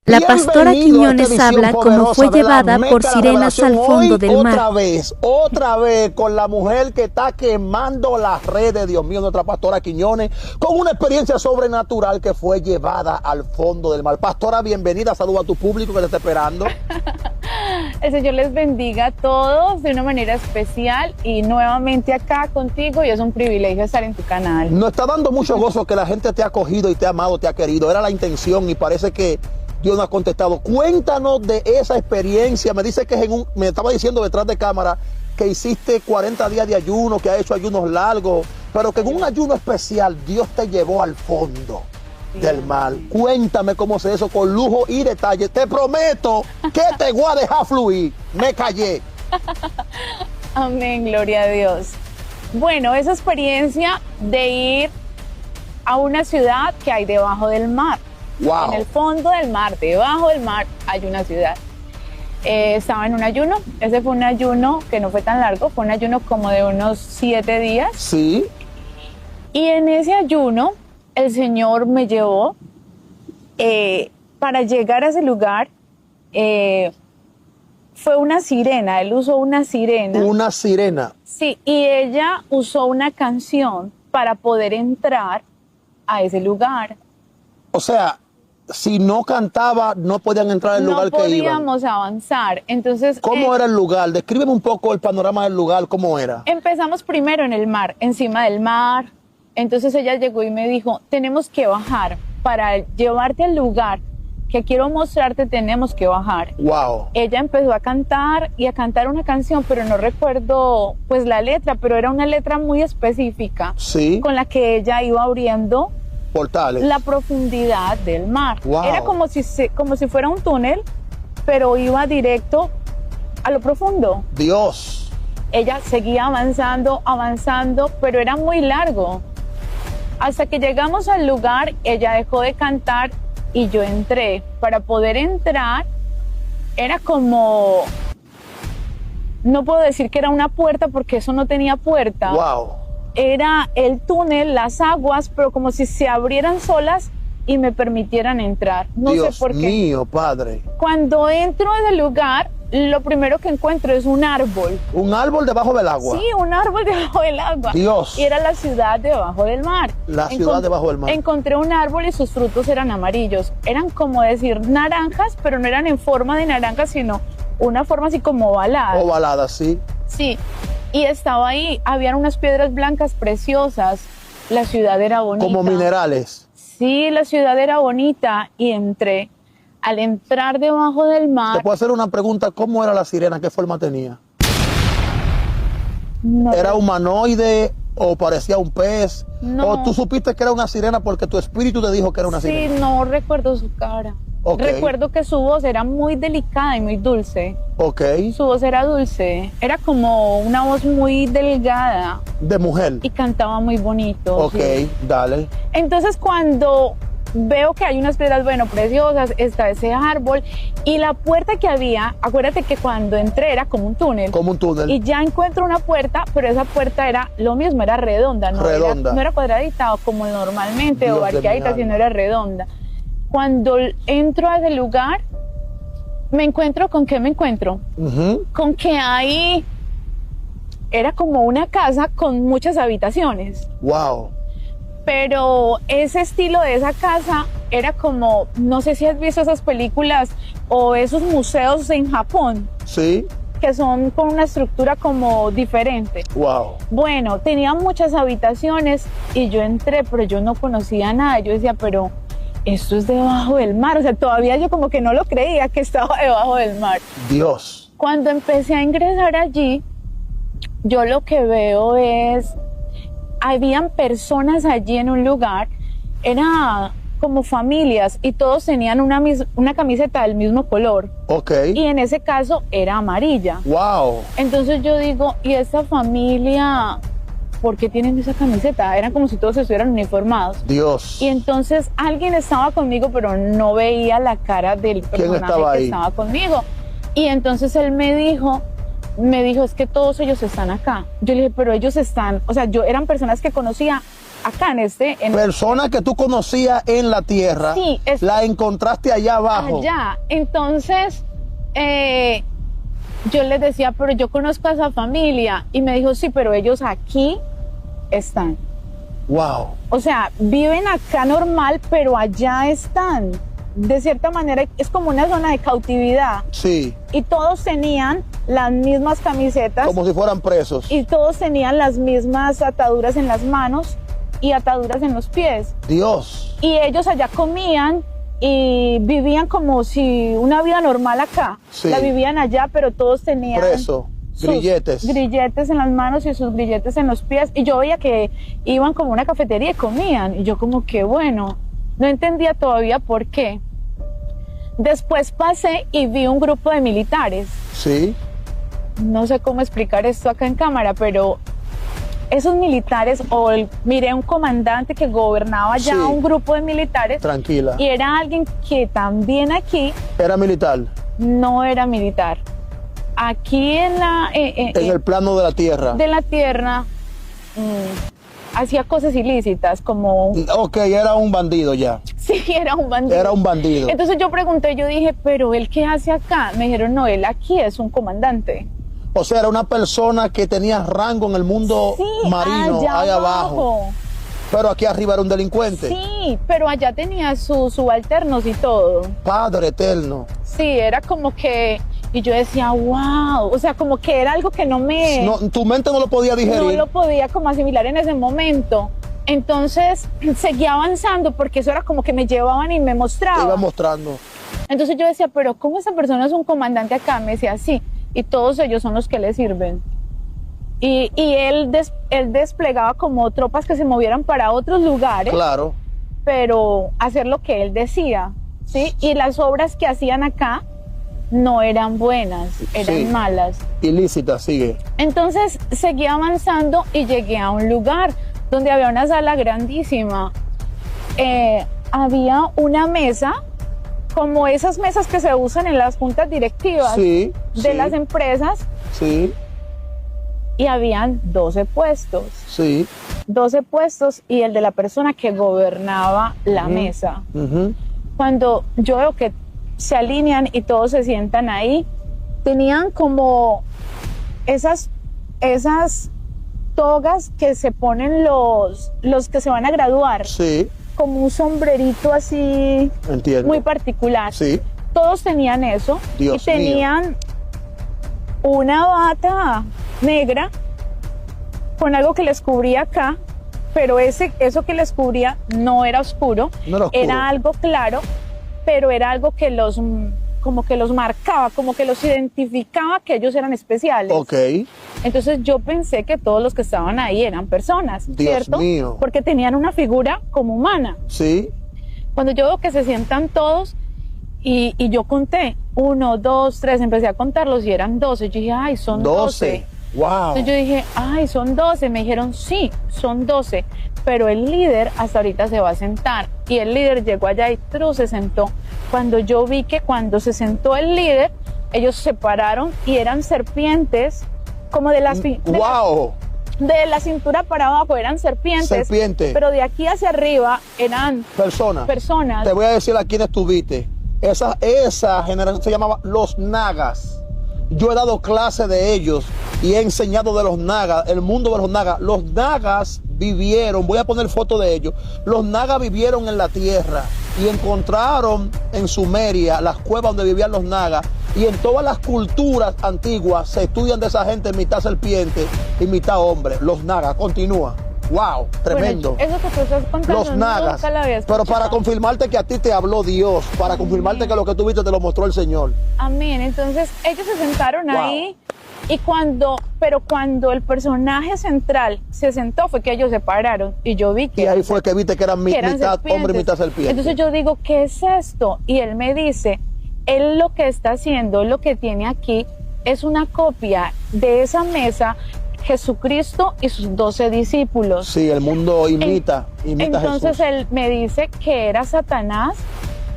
La pastora Bienvenido a esta Quiñones edición habla cómo poderosa fue de la llevada Meca por de la sirenas al Revelación. fondo Hoy, del mar. otra vez con la mujer que está quemando las redes, Dios mío, nuestra pastora Quiñones, con una experiencia sobrenatural que fue llevada al fondo del mar. Pastora, bienvenida, saluda a tu público que te está esperando. El Señor les bendiga a todos de una manera especial y nuevamente acá contigo, y es un privilegio estar en tu canal. Nos está dando mucho gozo que la gente te ha acogido y te ha amado, te ha querido. Era la intención y parece que Dios no ha contestado. Cuéntanos de esa experiencia. Me dice que me estaba diciendo detrás de cámara que hiciste 40 días de ayuno, que ha hecho ayunos largos, pero que en un ayuno especial Dios te llevó al fondo del mar. Cuéntame cómo se eso con lujo y detalle. Te prometo que te voy a dejar fluir. Me callé. Amén, gloria a Dios. Bueno, esa experiencia de ir a una ciudad que hay debajo del mar. Wow. En el fondo del mar, debajo del mar, hay una ciudad. Estaba en un ayuno. Ese fue un ayuno que no fue tan largo, fue un ayuno como de unos 7 días. Sí. Y en ese ayuno, el Señor me llevó para llegar a ese lugar. Fue una sirena, Él usó una sirena. Una sirena. Sí, y ella usó una canción para poder entrar a ese lugar. O sea, si no cantaba, no podían entrar al lugar que iban. No podíamos avanzar. Entonces, ¿cómo era el lugar? Descríbeme un poco el panorama del lugar, ¿cómo era? Empezamos primero en el mar, encima del mar. Entonces ella llegó y me dijo, tenemos que bajar. Para llevarte al lugar que quiero mostrarte, tenemos que bajar. Wow. Ella empezó a cantar y a cantar una canción, pero no recuerdo pues la letra, pero era una letra muy específica. Sí. Con la que ella iba abriendo portales, la profundidad del mar. Wow. Era como si fuera un túnel, pero iba directo a lo profundo. Dios. Ella seguía avanzando, pero era muy largo. Hasta que llegamos al lugar, ella dejó de cantar y yo entré. Para poder entrar, era como... No puedo decir que era una puerta porque eso no tenía puerta. Wow. Era el túnel, las aguas, pero como si se abrieran solas y me permitieran entrar. No Dios sé por qué. Dios mío, Padre. Cuando entro en el lugar, lo primero que encuentro es un árbol. ¿Un árbol debajo del agua? Sí, un árbol debajo del agua. Dios. Y era la ciudad debajo del mar. La ciudad debajo del mar. Encontré un árbol y sus frutos eran amarillos. Eran como decir naranjas, pero no eran en forma de naranja, sino una forma así como ovalada. Ovalada, sí. Sí. Y estaba ahí, habían unas piedras blancas preciosas. La ciudad era bonita. Como minerales. Sí, la ciudad era bonita y entré. Al entrar debajo del mar... ¿Te puedo hacer una pregunta? ¿Cómo era la sirena? ¿Qué forma tenía? No, ¿Era humanoide o parecía un pez? No. ¿O tú supiste que era una sirena porque tu espíritu te dijo que era una sirena? Sí, no recuerdo su cara. Okay. Recuerdo que su voz era muy delicada y muy dulce. Ok. Su voz era dulce. Era como una voz muy delgada. De mujer. Y cantaba muy bonito. Ok, sí. Dale. Entonces cuando veo que hay unas piedras, bueno, preciosas, está ese árbol y la puerta que había, acuérdate que cuando entré era como un túnel. Como un túnel. Y ya encuentro una puerta, pero esa puerta era lo mismo, era redonda, ¿no? Redonda. No era cuadradita como normalmente, Dios o arqueadita, sino era redonda. Cuando entro a ese lugar, me encuentro, ¿con qué me encuentro? Con que ahí era como una casa con muchas habitaciones. Wow. Pero ese estilo de esa casa era como, no sé si has visto esas películas o esos museos en Japón. Sí. Que son con una estructura como diferente. Wow. Bueno, tenía muchas habitaciones y yo entré, pero yo no conocía nada. Yo decía, pero esto es debajo del mar. O sea, todavía yo como que no lo creía que estaba debajo del mar. Dios. Cuando empecé a ingresar allí, yo lo que veo es... Habían personas allí en un lugar, era como familias y todos tenían una camiseta del mismo color. Ok. Y en ese caso era amarilla. Wow. Entonces yo digo, ¿y esta familia por qué tienen esa camiseta? Eran como si todos estuvieran uniformados. Dios. Y entonces alguien estaba conmigo, pero no veía la cara del personaje que estaba conmigo. Y entonces él me dijo, es que todos ellos están acá. Yo le dije, pero ellos están, o sea, eran personas que conocía, acá en Personas que tú conocías en la tierra, Sí, la encontraste allá abajo. allá. Entonces, yo les decía, pero yo conozco a esa familia. Y me dijo, sí, pero ellos aquí están. Wow. O sea, viven acá normal, pero allá están. De cierta manera, es como una zona de cautividad. Sí. Y todos tenían las mismas camisetas. Como si fueran presos. Y todos tenían las mismas ataduras en las manos y ataduras en los pies. Dios. Y ellos allá comían y vivían como si una vida normal acá. Sí. La vivían allá, pero todos tenían Preso. sus Grilletes. grilletes en las manos y sus grilletes en los pies. Y yo veía que iban como a una cafetería y comían. Y yo como que bueno, no entendía todavía por qué. Después pasé y vi un grupo de militares. Sí. No sé cómo explicar esto acá en cámara, pero esos militares, miré un comandante que gobernaba ya Sí. un grupo de militares. Tranquila. Y era alguien que también aquí Era militar. no era militar. Aquí en el plano de la tierra. de la tierra hacía cosas ilícitas, como Ok, era un bandido ya. sí, era un bandido. Era un bandido. Entonces yo pregunté, yo dije, pero ¿él qué hace acá? Me dijeron, no, él aquí es un comandante. O sea, era una persona que tenía rango en el mundo Sí, marino, allá ahí abajo. Pero aquí arriba era un delincuente. Sí, pero allá tenía sus subalternos y todo. Padre eterno. Sí, era como que, y yo decía, wow, o sea, como que era algo que no me... No, tu mente no lo podía digerir. No lo podía como asimilar en ese momento. Entonces seguía avanzando porque eso era como que me llevaban y me Te iba mostraban. mostrando. Entonces yo decía, pero ¿cómo esa persona es un comandante acá? Me decía, sí, y todos ellos son los que le sirven. Y él desplegaba como tropas que se movieran para otros lugares, Claro. pero hacer lo que él decía, ¿sí? Y las obras que hacían acá no eran buenas, eran Sí. malas. Ilícita, sigue. Entonces seguí avanzando y llegué a un lugar donde había una sala grandísima. Había una mesa, como esas mesas que se usan en las juntas directivas Sí. de sí, las empresas, Sí. y habían 12 puestos. Sí. 12 puestos y el de la persona que gobernaba la mesa. Ujú. Cuando yo veo que se alinean y todos se sientan ahí, tenían como esas togas que se ponen los que se van a graduar, Sí. como un sombrerito así Entiendo. muy particular. Sí. Todos tenían eso. Dios y tenían una bata negra con algo que les cubría acá, pero eso que les cubría no era oscuro, No era oscuro. era algo claro, pero era algo que como que los marcaba, como que los identificaba que ellos eran especiales. Ok. Entonces yo pensé que todos los que estaban ahí eran personas, Dios ¿cierto? mío. Porque tenían una figura como humana. Sí. Cuando yo veo que se sientan todos y yo conté 1, 2, 3, empecé a contarlos y eran 12. Yo dije, ay, son 12. Wow. Entonces yo dije, ay, son 12. Me dijeron, sí, son 12. Pero el líder hasta ahorita se va a sentar. Y el líder llegó allá y se sentó. Cuando yo vi que cuando se sentó el líder, ellos se pararon y eran serpientes, como de las... Wow. De la cintura para abajo eran serpientes. Serpiente. Pero de aquí hacia arriba eran Persona. personas. Te voy a decir a quién estuviste. Esa generación se llamaba los nagas. Yo he dado clase de ellos y he enseñado de los nagas, el mundo de los nagas. Los nagas vivieron, voy a poner foto de ellos. Los nagas vivieron en la tierra y encontraron en Sumeria las cuevas donde vivían los nagas. Y en todas las culturas antiguas se estudian de esa gente mitad serpiente y mitad hombre. Los nagas, continúa. Wow, tremendo. Bueno, eso que tú estás contando Los nagas. nunca lo había Pero escuchado. para confirmarte que a ti te habló Dios, para confirmarte que lo que tú viste te lo mostró el Señor. Amén. Entonces ellos se sentaron Wow. ahí y cuando el personaje central se sentó fue que ellos se pararon y yo vi que Y ahí fue que viste que eran que eran mitad serpientes. hombre y mitad serpiente. Entonces yo digo, ¿qué es esto? Y él me dice, él lo que está haciendo, lo que tiene aquí, es una copia de esa mesa, Jesucristo y sus 12 discípulos. Sí, el mundo imita a Entonces Jesús. él me dice que era Satanás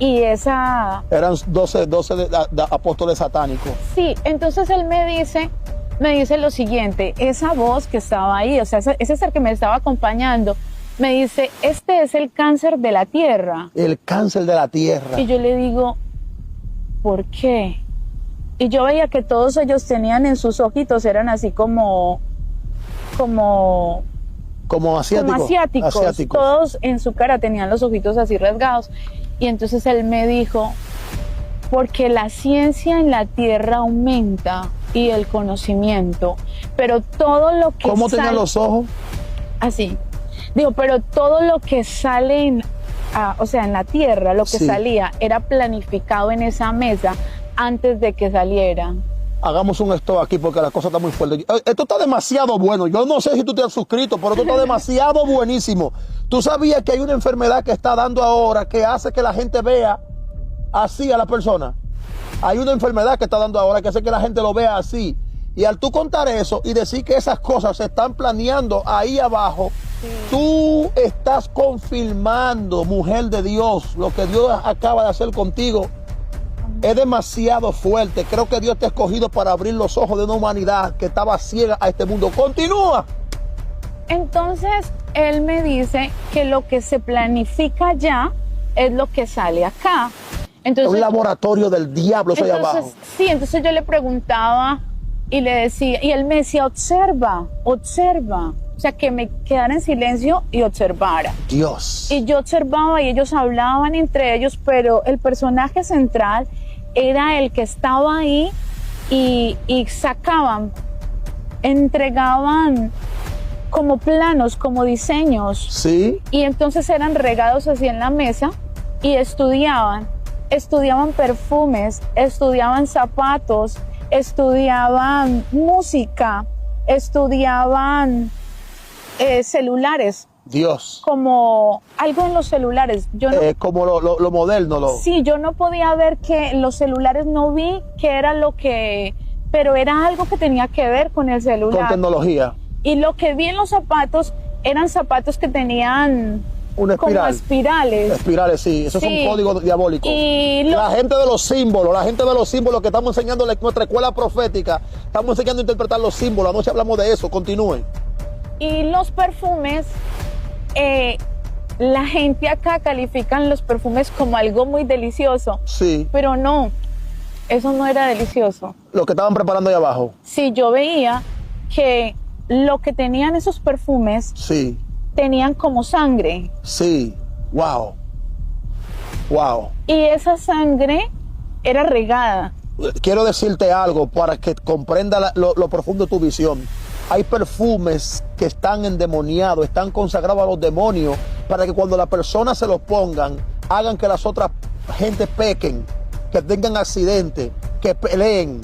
y esa... Eran 12 de apóstoles satánicos. Sí, entonces él me dice lo siguiente, esa voz que estaba ahí, o sea, ese ser que me estaba acompañando, Me dice, este es el cáncer de la tierra. El cáncer de la tierra. Y yo le digo, ¿por qué? Y yo veía que todos ellos tenían en sus ojitos, eran así como asiáticos. Todos en su cara tenían los ojitos así rasgados. Y entonces él me dijo, porque la ciencia en la tierra aumenta y el conocimiento, pero todo lo que ¿Cómo tenían los ojos? Así. Digo, pero todo lo que sale en la tierra, lo que salía, era planificado en esa mesa antes de que saliera. Hagamos un stop aquí porque la cosa está muy fuerte. Esto está demasiado bueno. Yo no sé si tú te has suscrito, pero esto está demasiado buenísimo. ¿Tú sabías que hay una enfermedad que está dando ahora que hace que la gente vea así a la persona? Hay una enfermedad que está dando ahora que hace que la gente lo vea así. Y al tú contar eso y decir que esas cosas se están planeando ahí abajo, tú estás confirmando, mujer de Dios, lo que Dios acaba de hacer contigo. Es demasiado fuerte. Creo que Dios te ha escogido para abrir los ojos de una humanidad que estaba ciega a este mundo. Continúa. Entonces, él me dice que lo que se planifica ya es lo que sale acá. Entonces, un laboratorio del diablo allá abajo. Sí, entonces yo le preguntaba y le decía, y él me decía, observa. O sea, que me quedara en silencio y observara. Dios. Y yo observaba y ellos hablaban entre ellos, pero el personaje central era el que estaba ahí y sacaban, entregaban como planos, como diseños. Sí. Y entonces eran regados así en la mesa y estudiaban perfumes, estudiaban zapatos, estudiaban música, estudiaban celulares. Dios. Como algo en los celulares. Yo no, como lo moderno. Sí, yo no podía ver que los celulares, no vi que era lo que, pero era algo que tenía que ver con el celular. Con tecnología. Y lo que vi en los zapatos eran zapatos que tenían una espiral. Como espirales. Espirales, sí. Eso es un código diabólico. Y la gente de los símbolos que estamos enseñando en nuestra escuela profética, estamos enseñando a interpretar los símbolos. Anoche hablamos de eso. Continúen. Y los perfumes, la gente acá califican los perfumes como algo muy delicioso. Sí. Pero no, eso no era delicioso. Lo que estaban preparando ahí abajo. Sí, yo veía que lo que tenían esos perfumes, sí, tenían como sangre. Sí, wow. Wow. Y esa sangre era regada. Quiero decirte algo para que comprenda lo profundo de tu visión. Hay perfumes que están endemoniados, están consagrados a los demonios, para que cuando las personas se los pongan, hagan que las otras gente pequen, que tengan accidentes, que peleen.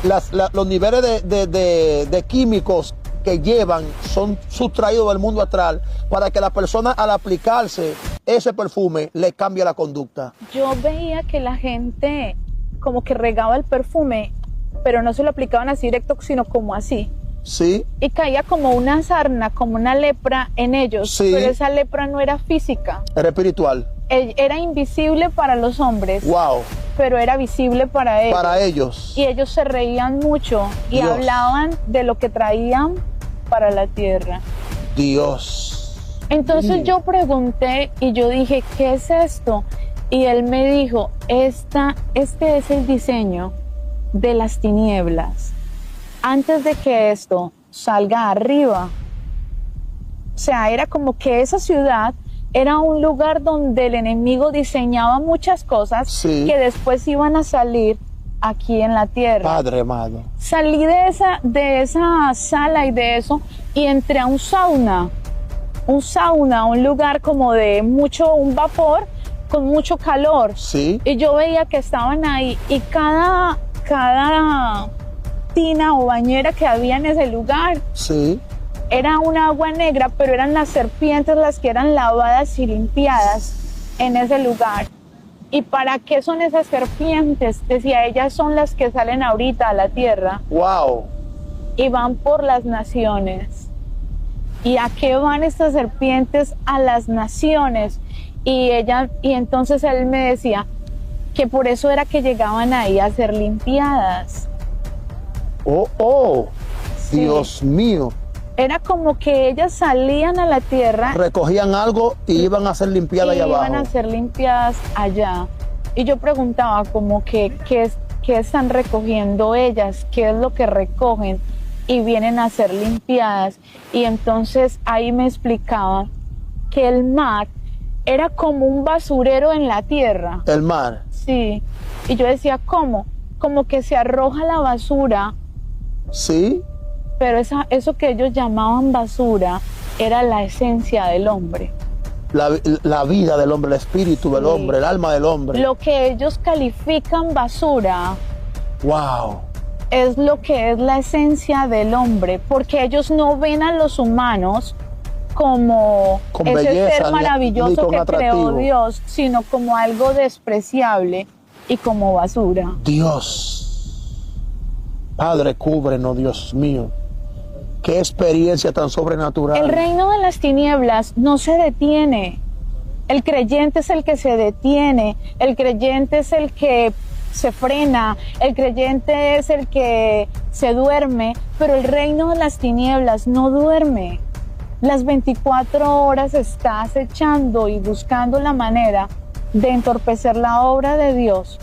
Los niveles de químicos que llevan son sustraídos del mundo astral para que la persona, al aplicarse ese perfume, le cambie la conducta. Yo veía que la gente como que regaba el perfume, pero no se lo aplicaban así directo, sino como así. Sí. Y caía como una sarna, como una lepra en ellos. Sí. Pero esa lepra no era física. Era espiritual. Era invisible para los hombres. Wow. Pero era visible para ellos. Para ellos. Y ellos se reían mucho y Dios. hablaban de lo que traían para la tierra. Dios. Entonces yo pregunté y yo dije, ¿qué es esto? Y él me dijo, este es el diseño de las tinieblas. Antes de que esto salga arriba. O sea, era como que esa ciudad era un lugar donde el enemigo diseñaba muchas cosas, sí, que después iban a salir aquí en la tierra. Padre amado. Salí de esa sala y de eso y entré a un sauna, un lugar como de un vapor con mucho calor. Sí. Y yo veía que estaban ahí y cada tina o bañera que había en ese lugar, sí, era un agua negra, pero eran las serpientes las que eran lavadas y limpiadas en ese lugar. ¿Y para qué son esas serpientes? Decía, ellas son las que salen ahorita a la tierra. Wow. Y van por las naciones. ¿Y a qué van estas serpientes? A las naciones. Y entonces él me decía que por eso era que llegaban ahí a ser limpiadas. Oh, sí. Dios mío. Era como que ellas salían a la tierra Recogían algo y iban a ser limpiadas allá abajo. iban a ser limpiadas allá. Y yo preguntaba como que, ¿qué están recogiendo ellas? ¿Qué es lo que recogen? Y vienen a ser limpiadas. Y entonces ahí me explicaban que el mar era como un basurero en la tierra. El mar. Sí. Y yo decía, ¿cómo? Como que se arroja la basura, Sí. pero eso que ellos llamaban basura era la esencia del hombre. La vida del hombre, el espíritu del Sí. hombre, el alma del hombre. Lo que ellos califican basura Wow. es lo que es la esencia del hombre, porque ellos no ven a los humanos como Con ese belleza, ser ni maravilloso con que atractivo. creó Dios, sino como algo despreciable y como basura. Dios. Padre, cúbrenos, Dios mío. Qué experiencia tan sobrenatural. El reino de las tinieblas no se detiene. El creyente es el que se detiene, el creyente es el que se frena, el creyente es el que se duerme, pero el reino de las tinieblas no duerme. Las 24 horas está acechando y buscando la manera de entorpecer la obra de Dios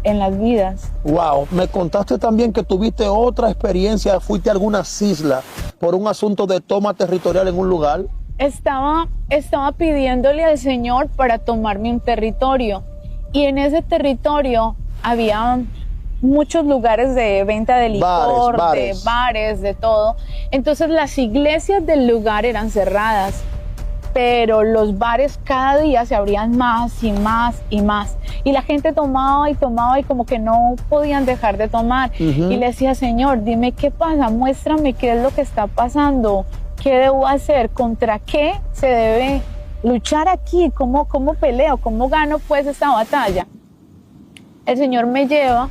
en las vidas. Wow, me contaste también que tuviste otra experiencia, fuiste a algunas islas por un asunto de toma territorial en un lugar. Estaba pidiéndole al Señor para tomarme un territorio, y en ese territorio había muchos lugares de venta de licor, Bares. de bares, de todo. Entonces las iglesias del lugar eran cerradas, pero los bares cada día se abrían más y más y más. Y la gente tomaba y tomaba y como que no podían dejar de tomar. Y le decía, Señor, dime qué pasa, muéstrame qué es lo que está pasando, qué debo hacer, contra qué se debe luchar aquí, cómo peleo, cómo gano pues esta batalla. El Señor me lleva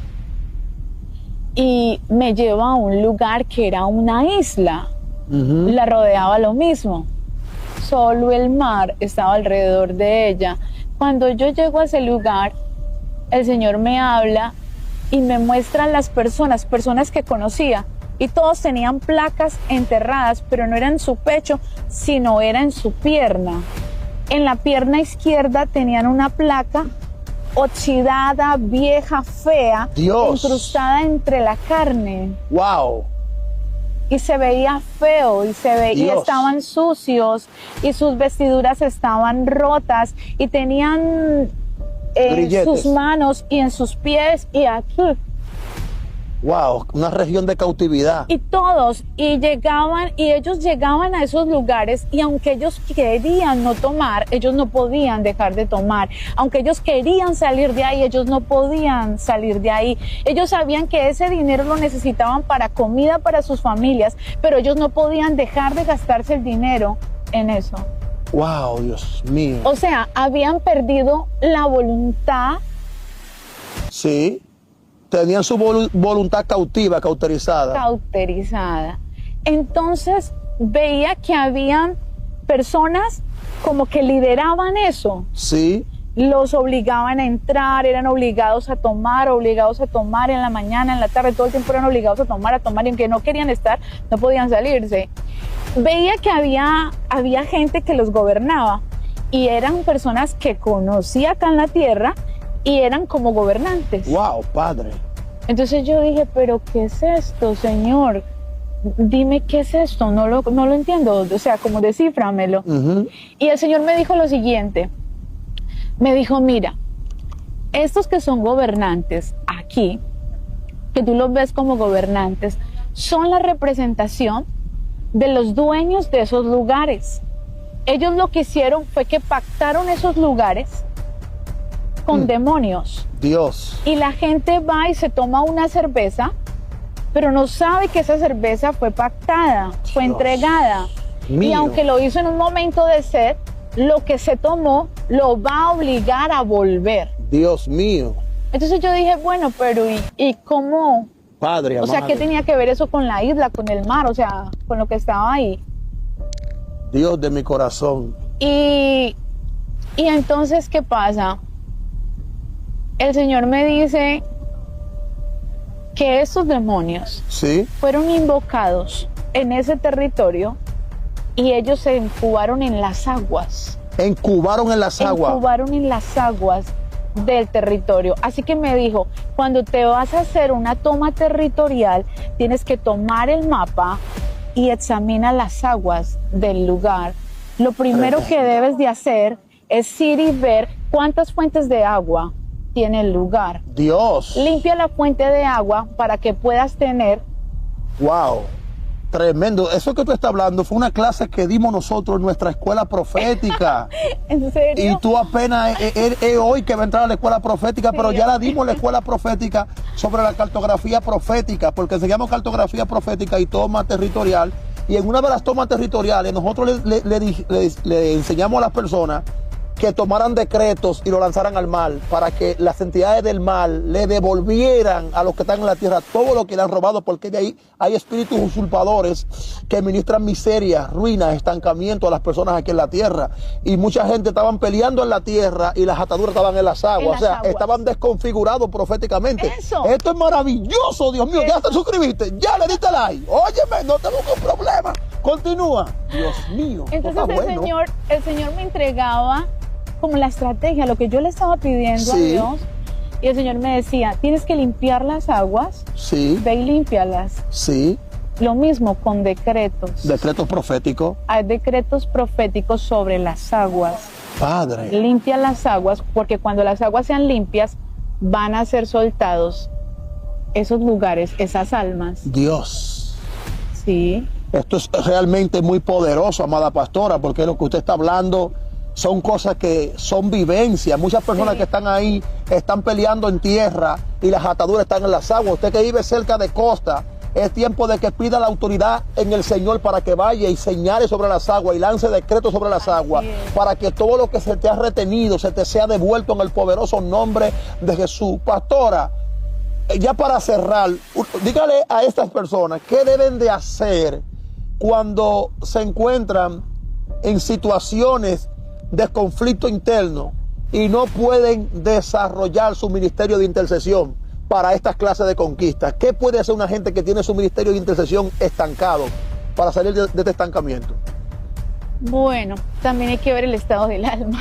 y me lleva a un lugar que era una isla. La rodeaba lo mismo. Solo el mar estaba alrededor de ella. Cuando yo llego a ese lugar, el Señor me habla y me muestra las personas que conocía. Y todos tenían placas enterradas, pero no era en su pecho, sino era en su pierna. En la pierna izquierda tenían una placa oxidada, vieja, fea, Dios. incrustada entre la carne. Wow. Y se veía feo, y Dios. estaban sucios, y sus vestiduras estaban rotas, y tenían en Grilletes. sus manos y en sus pies y aquí. Wow, una región de cautividad. Y todos, y ellos llegaban a esos lugares, y aunque ellos querían no tomar, ellos no podían dejar de tomar. Aunque ellos querían salir de ahí, ellos no podían salir de ahí. Ellos sabían que ese dinero lo necesitaban para comida para sus familias, pero ellos no podían dejar de gastarse el dinero en eso. Wow, Dios mío. O sea, habían perdido la voluntad. Sí. Tenían su voluntad cautiva, cauterizada. Cauterizada. Entonces veía que habían personas como que lideraban eso. Sí. Los obligaban a entrar, eran obligados a tomar en la mañana, en la tarde, todo el tiempo eran obligados a tomar, y aunque no querían estar, no podían salirse. Veía que había gente que los gobernaba, y eran personas que conocía acá en la tierra y eran como gobernantes. Wow, Padre. Entonces yo dije, pero ¿qué es esto, Señor? Dime qué es esto, no lo entiendo, o sea, como descíframelo. Y el Señor me dijo lo siguiente, me dijo, mira, estos que son gobernantes aquí, que tú los ves como gobernantes, son la representación de los dueños de esos lugares. Ellos lo que hicieron fue que pactaron esos lugares con demonios. Dios. Y la gente va y se toma una cerveza, pero no sabe que esa cerveza fue pactada, fue Dios entregada. mío. Y aunque lo hizo en un momento de sed, lo que se tomó lo va a obligar a volver. Dios mío. Entonces yo dije, bueno, pero ¿y cómo? Padre, O sea, amado. ¿qué tenía que ver eso con la isla, con el mar? O sea, con lo que estaba ahí. Dios de mi corazón. Y entonces, ¿qué pasa? El Señor me dice que estos demonios Sí. fueron invocados en ese territorio y ellos se incubaron en las aguas. Encubaron en las aguas. Encubaron en las aguas del territorio. Así que me dijo, cuando te vas a hacer una toma territorial, tienes que tomar el mapa y examina las aguas del lugar. Lo primero que debes de hacer es ir y ver cuántas fuentes de agua tiene el lugar. Dios. Limpia la fuente de agua para que puedas tener. Wow. Tremendo. Eso que tú estás hablando fue una clase que dimos nosotros en nuestra escuela profética. ¿En serio? Y tú apenas es hoy que va a entrar a la escuela profética, pero ya la dimos en la escuela profética sobre la cartografía profética, porque enseñamos cartografía profética y toma territorial. Y en una de las tomas territoriales nosotros le enseñamos a las personas que tomaran decretos y lo lanzaran al mar para que las entidades del mal le devolvieran a los que están en la tierra todo lo que le han robado, porque de ahí hay espíritus usurpadores que ministran miseria, ruina, estancamiento a las personas aquí en la tierra. Y mucha gente estaban peleando en la tierra y las ataduras estaban en las aguas. Estaban desconfigurados proféticamente. Eso. Esto es maravilloso, Dios mío. Ya te suscribiste, ya le diste like. Óyeme, no te busques problema. Continúa. Dios mío. Entonces el Señor me entregaba como la estrategia, lo que yo le estaba pidiendo a Dios, y el Señor me decía, tienes que limpiar las aguas, ve y límpialas. Lo mismo con decretos. Decretos proféticos. Hay decretos proféticos sobre las aguas. Padre. Limpia las aguas, porque cuando las aguas sean limpias, van a ser soltados esos lugares, esas almas. Dios. Sí. Esto es realmente muy poderoso, amada pastora, porque lo que usted está hablando son cosas que son vivencias. Muchas personas que están ahí están peleando en tierra y las ataduras están en las aguas. Usted que vive cerca de costa, es tiempo de que pida la autoridad en el Señor para que vaya y señale sobre las aguas y lance decretos sobre las aguas, para que todo lo que se te ha retenido se te sea devuelto en el poderoso nombre de Jesús. Pastora, ya para cerrar, dígale a estas personas qué deben de hacer cuando se encuentran en situaciones de conflicto interno y no pueden desarrollar su ministerio de intercesión para estas clases de conquistas. ¿Qué puede hacer una gente que tiene su ministerio de intercesión estancado para salir de este estancamiento? Bueno, también hay que ver el estado del alma.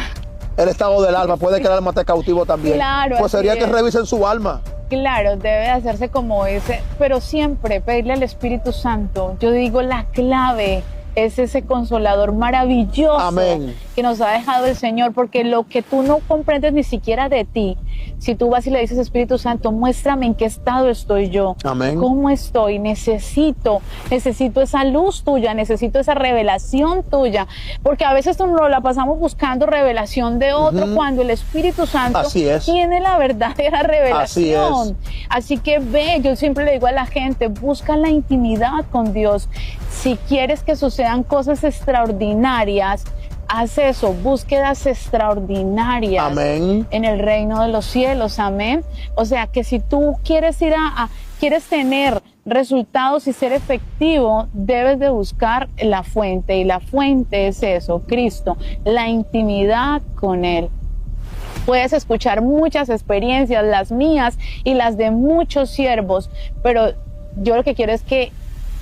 El estado del alma, puede que el alma esté cautivo también. Claro, pues sería que revisen su alma. Claro, debe hacerse como ese, pero siempre pedirle al Espíritu Santo. Yo digo, la clave es ese consolador maravilloso. Amén. Que nos ha dejado el Señor, porque lo que tú no comprendes ni siquiera de ti, si tú vas y le dices, Espíritu Santo, muéstrame en qué estado estoy yo. Amén. ¿Cómo estoy? Necesito esa luz tuya, necesito esa revelación tuya, porque a veces nos la pasamos buscando revelación de otro, cuando el Espíritu Santo tiene la verdadera revelación. Así que ve, yo siempre le digo a la gente, busca la intimidad con Dios. Si quieres que sucedan cosas extraordinarias, haz eso, búsquedas extraordinarias. Amén. En el reino de los cielos, amén. O sea, que si tú quieres quieres tener resultados y ser efectivo, debes de buscar la fuente, y la fuente es eso, Cristo, la intimidad con Él. Puedes escuchar muchas experiencias, las mías y las de muchos siervos, pero yo lo que quiero es que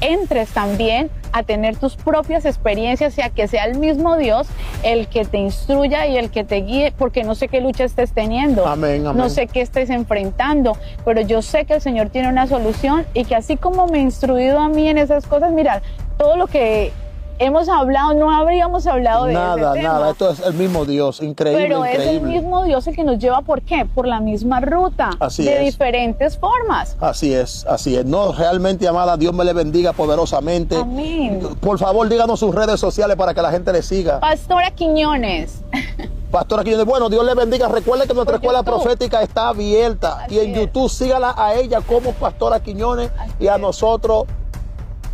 entres también a tener tus propias experiencias, y a que sea el mismo Dios el que te instruya y el que te guíe, porque no sé qué lucha estés teniendo, amén, amén. No sé qué estés enfrentando, pero yo sé que el Señor tiene una solución, y que así como me ha instruido a mí en esas cosas, mira, todo lo que hemos hablado, no habríamos hablado de ese tema. Nada, esto es el mismo Dios, increíble. Pero es el mismo Dios el que nos lleva, ¿por qué? Por la misma ruta, de diferentes formas. Así es. No, realmente, amada, Dios me le bendiga poderosamente. Amén. Por favor, díganos sus redes sociales para que la gente le siga. Pastora Quiñones. Pastora Quiñones, bueno, Dios le bendiga. Recuerde que nuestra escuela profética está abierta. Y en YouTube sígala a ella como Pastora Quiñones. Y a nosotros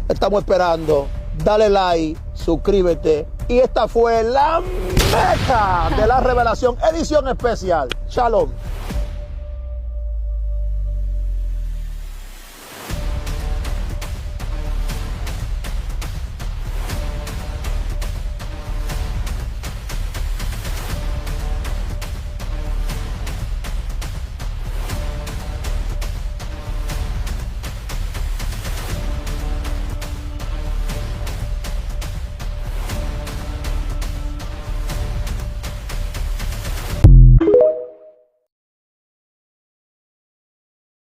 estamos esperando. Dale like, suscríbete. Y esta fue la Meca de la Revelación, edición especial. Shalom.